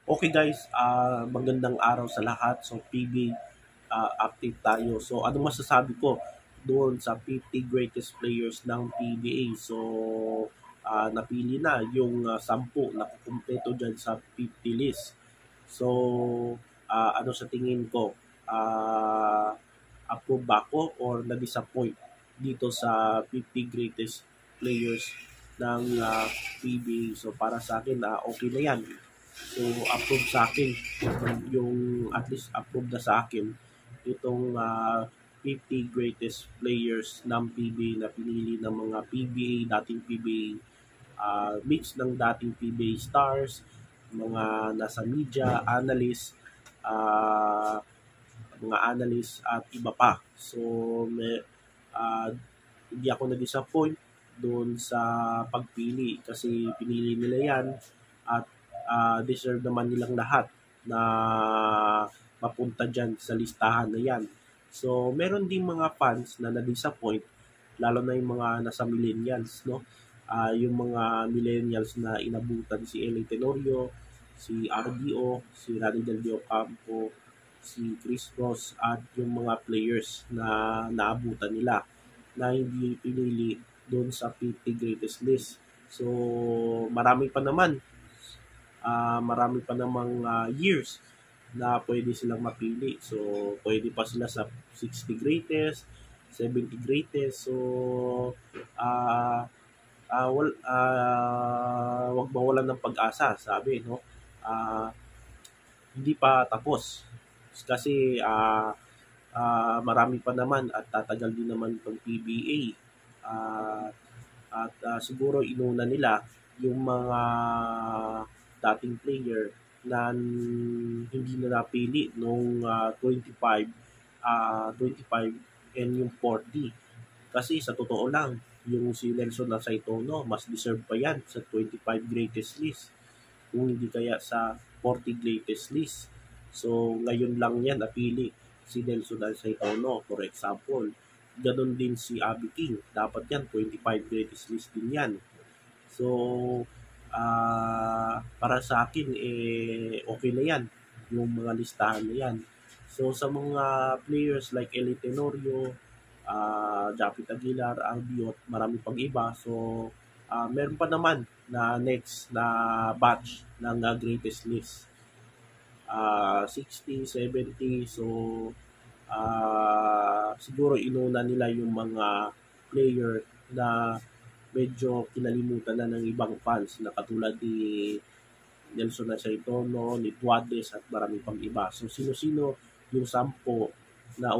Okay guys, magandang araw sa lahat. So PB update tayo. So ano masasabi ko doon sa 50 greatest players ng PBA? So napili na yung 10 na kukumpleto dyan sa 50 list. So ano sa tingin ko? Approve ba ako or na-disappoint dito sa 50 greatest players ng PBA? So para sa akin, okay na yan. So, approve sa akin, yung at least approve na sa akin itong 50 greatest players ng PBA na pinili ng mga PBA, dating PBA, mix ng dating PBA stars, mga nasa media, uh, mga analyst at iba pa. So, uh, hindi ako na-disappoint doon sa pagpili kasi pinili nila yan at deserve naman nilang lahat na mapunta dyan sa listahan na yan. So, meron din mga fans na na-disappoint, lalo na yung mga nasa millennials, no? Yung mga millennials na inabutan si Eli Tenorio, si RDO, si Rani Del Dio Campo, si Chris Ross at yung mga players na naabutan nila na hindi pinili doon sa 50 greatest list. So, marami pa naman marami pa namang years na pwede silang mapili. So, pwede pa sila sa 60 greatest, 70 greatest. So, uh, wag mawalan ng pag-asa, sabi, no? Uh, Hindi pa tapos. Kasi marami pa naman at tatagal din naman itong PBA. Uh, siguro inuna nila yung mga dating player na hindi na napili nung 25 and yung 40. Kasi sa totoo lang, yung si Nelson Asaitono, mas deserve pa yan sa 25 greatest list. Kung hindi kaya sa 40 greatest list. So, ngayon lang yan napili si Nelson Asaitono, for example. Ganon din si Abby King. Dapat yan, 25 greatest list din yan. So, para sa akin, okay na yan. Yung mga listahan na yan. So, sa mga players like Eli Tenorio, Japit Aguilar, Albiot, marami pang iba. So, meron pa naman na next na batch ng greatest list. 60, 70. So, siguro inuna nila yung mga player na medyo kinalimutan na ng ibang fans na katulad ni Nelson Asaitono, ni Duades at marami pang iba. So sino-sino yung 10 na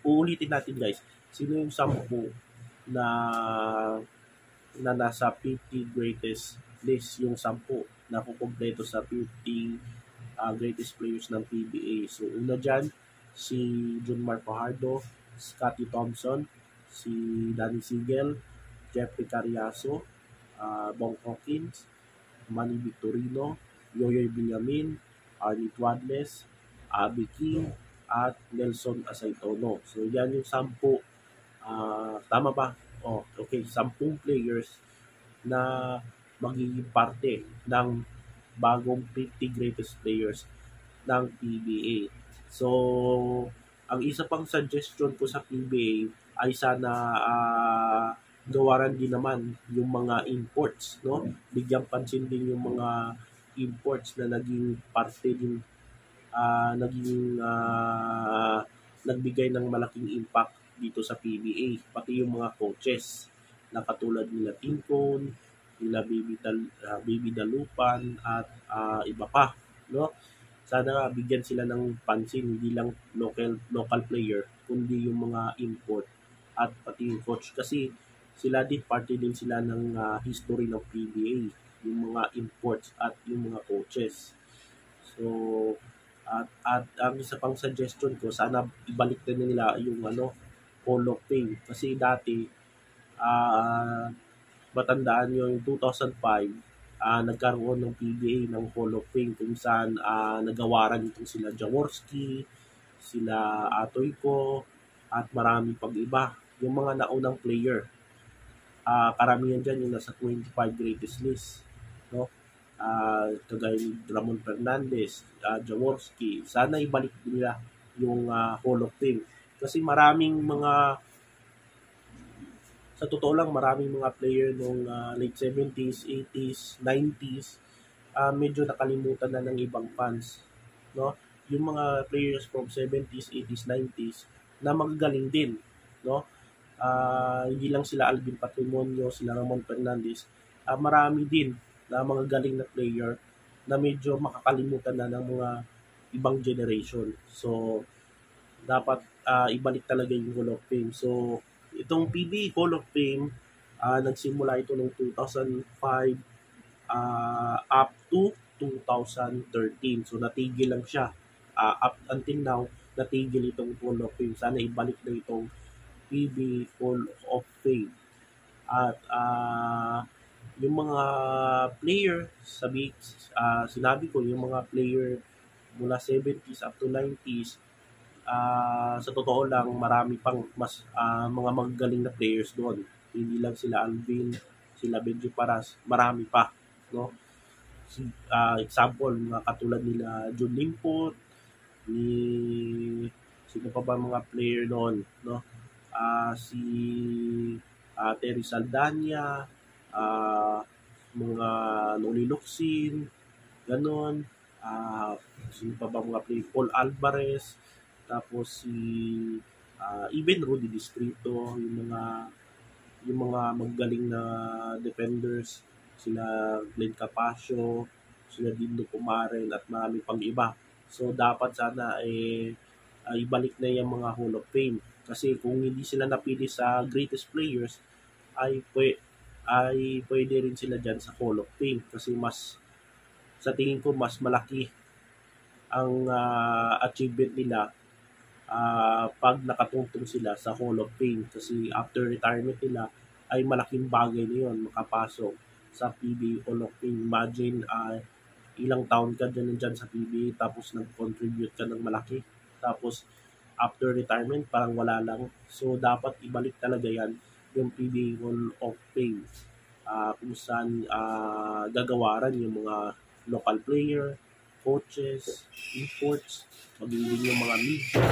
uulitin natin guys. Sino yung 10 na nasa 50 greatest list, yung 10 na kukumpleto sa 50 greatest players ng PBA. So una dyan, si John Marco Fajardo, Scotty Thompson, si Danny Sigel, Jeffrey Cariaso, Bong Hawkins, Manny Victorino, Yoyoy Villamin, Arnie Tuadles, Abby King, at Nelson Asaitono. So yan yung 10. Tama ba? Oh, okay, 10 players na magiging parte ng bagong 50 greatest players ng PBA. So, ang isa pang suggestion ko sa PBA ay sana gawaran din naman yung mga imports, no? Bigyang pansin din yung mga imports na naging parte din, nagbigay ng malaking impact dito sa PBA, pati yung mga coaches na katulad nila Tincon, nila Baby Dalupan at iba pa, no? Sana bigyan sila ng pansin, hindi lang local player, kundi yung mga import at pati yung coach kasi sila din parte din sila ng history ng PBA, yung mga imports at yung mga coaches. So at ang isa pang suggestion ko, sana ibalik din nila yung Hall of Fame kasi dati matandaan nyo yung 2005, nagkaroon ng PBA ng Hall of Fame kung saan nagawaran itong sila Jaworski, sila Atoyko, at marami pang iba. Yung mga naunang player, karamihan dyan yung nasa 25 greatest list. No? kagaya ni Ramon Fernandez, Jaworski. Sana ibalik nila yung Hall of Fame. Kasi sa totoo lang, maraming mga player nung late 70s, 80s, 90s, medyo nakalimutan na ng ibang fans. No? Yung mga players from 70s, 80s, 90s na magagaling din. No? Hindi lang sila Alvin Patrimonio, sila Ramon Fernandez. Marami din na mga galing na player na medyo makakalimutan na ng mga ibang generation. So, dapat ibalik talaga yung Hall of Fame. So, itong PBA Hall of Fame, nagsimula ito noong 2005 up to 2013. So, natigil lang siya. Up until now, natigil itong Hall of Fame. Sana ibalik na itong PBA Hall of Fame. At yung mga player, sinabi ko, yung mga player mula 70s up to 90s, sa totoo lang, marami pang mga magagaling na players doon. Hindi lang sila Alvin, sila Benji Paras, marami pa. No? Example, mga katulad nila John Limpot, sino pa ba mga player noon? No? Si Terry Saldana, mga Noli Luxin, ganon. Sino pa ba mga player? Paul Alvarez, tapos si even Rudy Distrito, yung mga magaling na defenders, sila Glenn Capasio, sila Dindo Pumaren at marami pang iba. So dapat sana ibalik na yung mga Hall of Fame. Kasi kung hindi sila napili sa greatest players, ay pwede rin sila dyan sa Hall of Fame. Kasi sa tingin ko, mas malaki ang achievement nila pag nakatungtong sila sa Hall of Fame. Kasi after retirement nila, ay malaking bagay na yun makapasok sa PBA Hall of Fame. Imagine, ilang taon ka dyan sa PBA tapos nag-contribute ka ng malaki. Tapos, after retirement, parang wala lang. So, dapat ibalik talaga yan, yung PBA Hall of Fame. Kung saan gagawaran yung mga local player, coaches, imports, magiging yung mga media,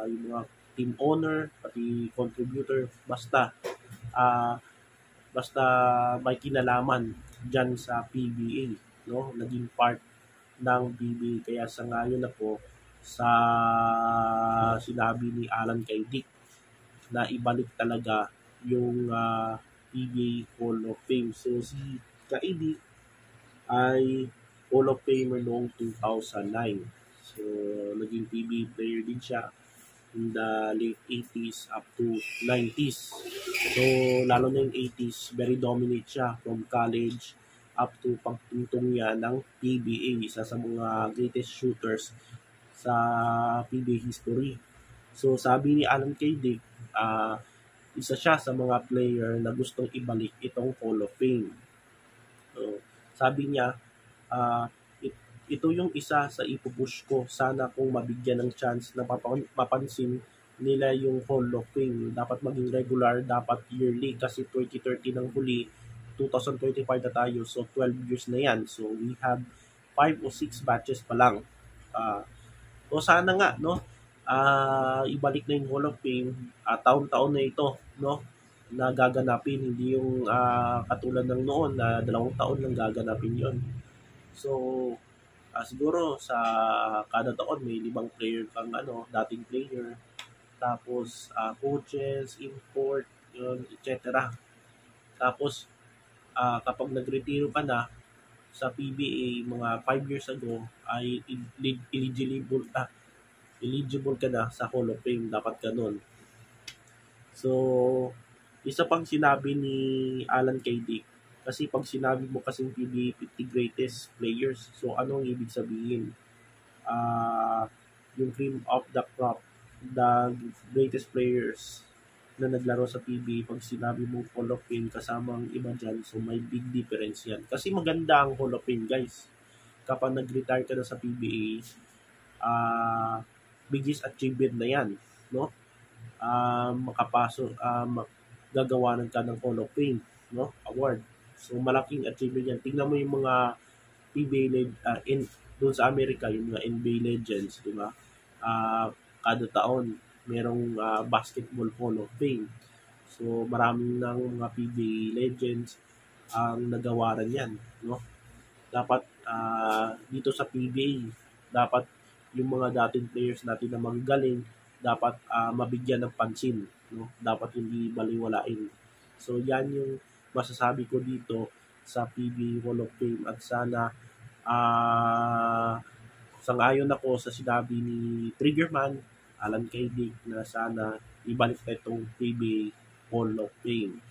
yung mga team owner, pati contributor, basta may kinalaman dyan sa PBA, no? Naging part ng PBA. Kaya sa ngayon na po, sa sinabi ni Alan kay Dick na ibalik talaga yung PBA Hall of Fame. So si kay Dick ay Hall of Famer noong 2009. So naging PBA player din siya in the late 80s up to 90s. So, lalo na yung 80s, very dominant siya from college up to pagtungtong niya ng PBA, isa sa mga greatest shooters sa PBA history. So, sabi ni Alan K. Dick, isa siya sa mga player na gustong ibalik itong Hall of Fame. So, sabi niya, ito yung isa sa ipupush ko. Sana kung mabigyan ng chance na mapansin nila yung Hall of Fame. Dapat maging regular, dapat yearly kasi 2030 ng huli, 2025 na tayo. So 12 years na yan. So we have 5 o 6 batches pa lang. So sana nga, no? Ibalik na yung Hall of Fame. Taon-taon na ito, no? Na gaganapin. Hindi yung katulad ng noon na 2 taon lang gaganapin yon. So, siguro sa kada taon may 5 player kang dating player, tapos coaches, import, yun, etc. Tapos kapag nagretiro ka na sa PBA mga 5 years ago ay eligible ka na sa Hall of Fame, dapat ganun. So, isa pang sinabi ni Alan K. Dick, kasi pag sinabi mo kasing PBA 50 greatest players, so anong ibig sabihin? Yung cream of the crop, the greatest players na naglaro sa PBA, pag sinabi mong Hall of Fame kasama ang iba dyan, so may big difference yan. Kasi maganda ang Hall of Fame, guys. Kapag nag-retire ka na sa PBA, biggest achievement na yan, no? Makapasok, gagawanan ka ng Hall of Fame, no? Award. So malaking achievement yan. Tingnan mo yung mga PBA doon sa Amerika, yung mga NBA legends, di ba? Kada taon, merong Basketball Hall of Fame. So maraming ng mga PBA legends ang nagawaran yan, no? Dapat dito sa PBA, dapat yung mga dating players natin na magaling, dapat mabigyan ng pansin, no? Dapat hindi baliwalain. So yan yung masasabi ko dito sa PBA Hall of Fame at sana sang-ayon ako sa sinabi ni Triggerman, Alan Kay Dick, na sana ibalik na itong PBA Hall of Fame.